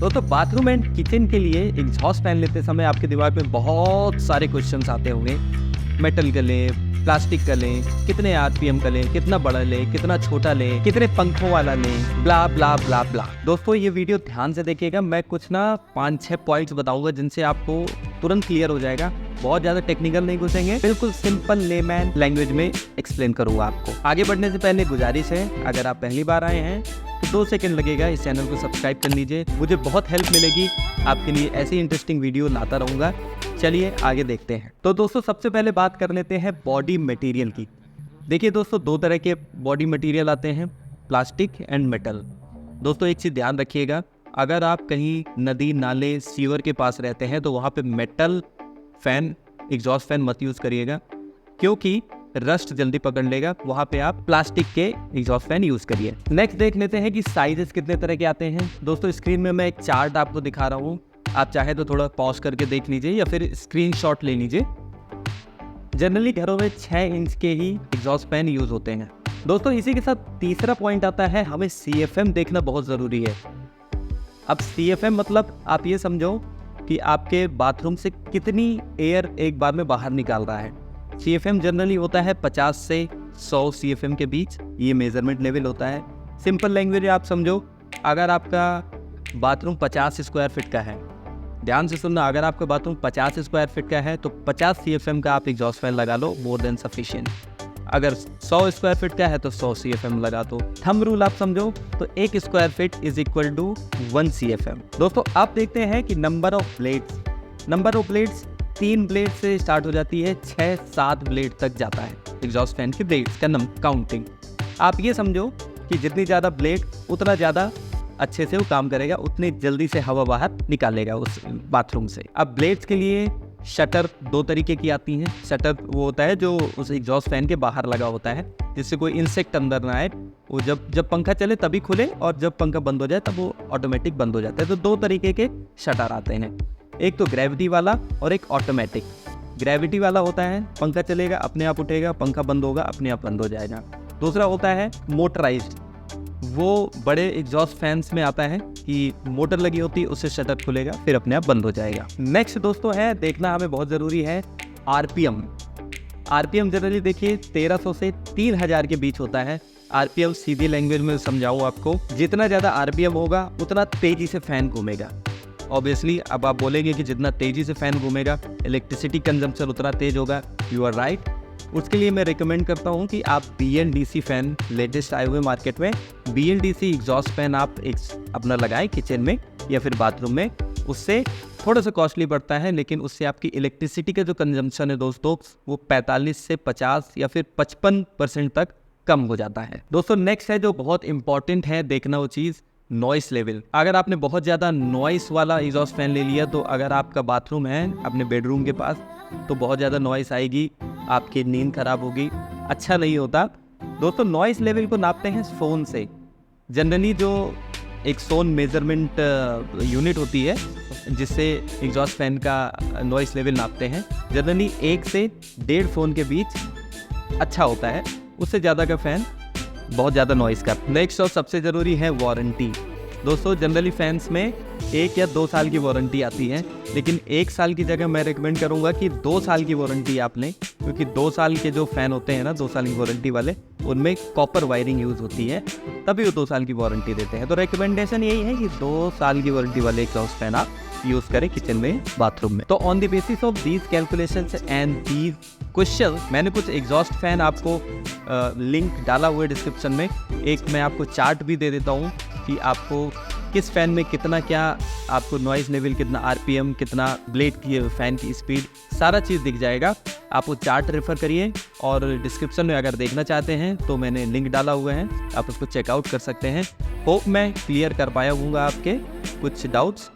दोस्तों bathroom and kitchen के लिए एग्जॉस्ट फैन लेते समय आपके दिमाग में बहुत सारे क्वेश्चंस आते होंगे। मेटल का लें, प्लास्टिक का लें, कितने आरपीएम का लें, कितना बड़ा लें, कितना छोटा लें, कितने पंखों वाला लें, ब्ला ब्ला ब्ला ब्ला। दोस्तों ये वीडियो ध्यान से देखिएगा, मैं कुछ ना 5-6 पॉइंट्स बताऊंगा जिनसे आपको तुरंत क्लियर हो जाएगा। बहुत ज्यादा टेक्निकल नहीं घुसेंगे, बिल्कुल सिंपल लेमैन लैंग्वेज में एक्सप्लेन करूंगा आपको। आगे बढ़ने से पहले गुजारिश है, अगर आप पहली बार आए हैं तो 2 सेकंड लगेगा, इस चैनल को सब्सक्राइब कर लीजिए, मुझे बहुत हेल्प मिलेगी। आपके लिए ऐसी इंटरेस्टिंग वीडियो लाता रहूँगा। चलिए आगे देखते हैं। तो दोस्तों सबसे पहले बात कर लेते हैं बॉडी मटेरियल की। देखिए दोस्तों 2 तरह के बॉडी मटेरियल आते हैं, प्लास्टिक एंड मेटल। दोस्तों एक चीज़ ध्यान रखिएगा, अगर आप कहीं नदी नाले सीवर के पास रहते हैं तो वहाँ पे मेटल फैन एग्जॉस्ट फैन मत यूज़ करिएगा, क्योंकि रस्ट जल्दी पकड़ लेगा। वहाँ पे आप प्लास्टिक के एग्जॉस्ट फैन यूज़ करिए। नेक्स्ट देख लेते हैं कि साइजेस कितने तरह के आते हैं। दोस्तों स्क्रीन में मैं एक चार्ट आपको दिखा रहा हूँ, आप चाहे तो थोड़ा पॉज करके देख लीजिए या फिर स्क्रीनशॉट ले लीजिए। जनरली घरों में 6 इंच के ही एग्जॉस्ट फैन यूज़ होते हैं। दोस्तों इसी के साथ तीसरा पॉइंट आता है, हमें CFM देखना बहुत ज़रूरी है। अब CFM मतलब आप ये समझो कि आपके बाथरूम से कितनी एयर एक बार में बाहर निकाल रहा है। CFM जनरली होता है 50 से 100 CFM के बीच, ये मेजरमेंट लेवल होता है। सिंपल लैंग्वेज आप समझो, अगर आपका बाथरूम 50 स्क्वायर फीट का है, ध्यान से सुनना, अगर आपका बाथरूम 50 स्क्वायर फीट का है तो 50 CFM का आप एग्जॉस्ट फैन लगा लो, मोर देन सफिशिएंट। अगर 100 स्क्वायर फीट का है तो 100 CFM लगा दो। थंब रूल आप समझो तो 1 square feet is equal to 1 CFM। दोस्तों आप देखते हैं कि नंबर ऑफ ब्लेड्स 3 ब्लेड से स्टार्ट हो जाती है, 6-7 ब्लेड तक जाता है एग्जॉस्ट फैन की ब्लेड्स का काउंटिंग। आप ये समझो कि जितनी ज़्यादा ब्लेड उतना ज़्यादा अच्छे से वो काम करेगा, उतनी जल्दी से हवा बाहर निकालेगा उस बाथरूम से। अब ब्लेड्स के लिए शटर 2 तरीके की आती हैं। शटर वो होता है जो उस एग्जॉस्ट फैन के बाहर लगा होता है, जिससे कोई इंसेक्ट अंदर ना आए। वो जब पंखा चले तभी खुले और जब पंखा बंद हो जाए तब वो ऑटोमेटिक बंद हो जाता है। तो 2 तरीके के शटर आते हैं, एक तो ग्रेविटी वाला और एक ऑटोमेटिक। ग्रेविटी वाला होता है पंखा चलेगा अपने आप उठेगा, पंखा बंद होगा अपने आप बंद हो जाएगा। दूसरा होता है मोटराइज्ड, वो बड़े एग्जॉस्ट फैंस में आता है कि मोटर लगी होती है, उससे शटर खुलेगा फिर अपने आप बंद हो जाएगा। नेक्स्ट दोस्तों है, देखना हमें बहुत ज़रूरी है, आरपीएम जनरली देखिए 1300 से 3000 के बीच होता है। आरपीएम सीधी लैंग्वेज में समझाऊँ आपको, जितना ज़्यादा आरपीएम होगा उतना तेज़ी से फैन घूमेगा। ऑब्वियसली अब आप बोलेंगे कि जितना तेज़ी से फ़ैन घूमेगा इलेक्ट्रिसिटी कंजम्पशन उतना तेज़ होगा। You are right. उसके लिए मैं रिकमेंड करता हूँ कि आप BLDC फ़ैन, लेटेस्ट आए हुए मार्केट में BLDC एग्जॉस्ट फैन आप अपना लगाएं किचन में या फिर बाथरूम में। उससे थोड़ा सा कॉस्टली पड़ता है, लेकिन उससे आपकी इलेक्ट्रिसिटी का जो कंजम्पशन है दोस्तों वो 45 से 50 या फिर 55% तक कम हो जाता है। दोस्तों नेक्स्ट है जो बहुत इंपॉर्टेंट है देखना वो चीज़, नॉइस लेवल। अगर आपने बहुत ज़्यादा नॉइस वाला एग्जॉस्ट फैन ले लिया तो अगर आपका बाथरूम है अपने बेडरूम के पास तो बहुत ज़्यादा नॉइस आएगी, आपकी नींद खराब होगी, अच्छा नहीं होता। दोस्तों नॉइस लेवल को नापते हैं सोन से। जनरली जो एक सोन मेजरमेंट यूनिट होती है जिससे एग्जॉस्ट फैन का नॉइस लेवल नापते हैं, जनरली 1 से 1.5 सोन के बीच अच्छा होता है, उससे ज़्यादा का फैन बहुत ज़्यादा नॉइस का। नेक्स्ट और सबसे ज़रूरी है वारंटी। दोस्तों जनरली फैंस में 1 या 2 साल की वारंटी आती है, लेकिन 1 साल की जगह मैं रिकमेंड करूंगा कि 2 साल की वारंटी आप लें, क्योंकि 2 साल के जो फ़ैन होते हैं ना 2 साल की वारंटी वाले, उनमें कॉपर वायरिंग यूज़ होती है, तभी वो 2 साल की वारंटी देते हैं। तो रिकमेंडेशन यही है कि 2 साल की वारंटी वाले एग्जॉस्ट फैन आप यूज़ करें किचन में, बाथरूम में। तो on the basis of these calculations and these question मैंने कुछ एग्जॉस्ट फैन आपको लिंक डाला हुआ है डिस्क्रिप्शन में। एक मैं आपको चार्ट भी दे देता हूँ कि आपको किस फ़ैन में कितना क्या आपको नॉइज़ लेवल, कितना आरपीएम, कितना ब्लेड की फ़ैन की स्पीड, सारा चीज़ दिख जाएगा। आप वो चार्ट रेफ़र करिए और डिस्क्रिप्शन में अगर देखना चाहते हैं तो मैंने लिंक डाला हुआ है, आप उसको चेकआउट कर सकते हैं। होप मैं क्लियर कर पाया हूँगा आपके कुछ डाउट्स।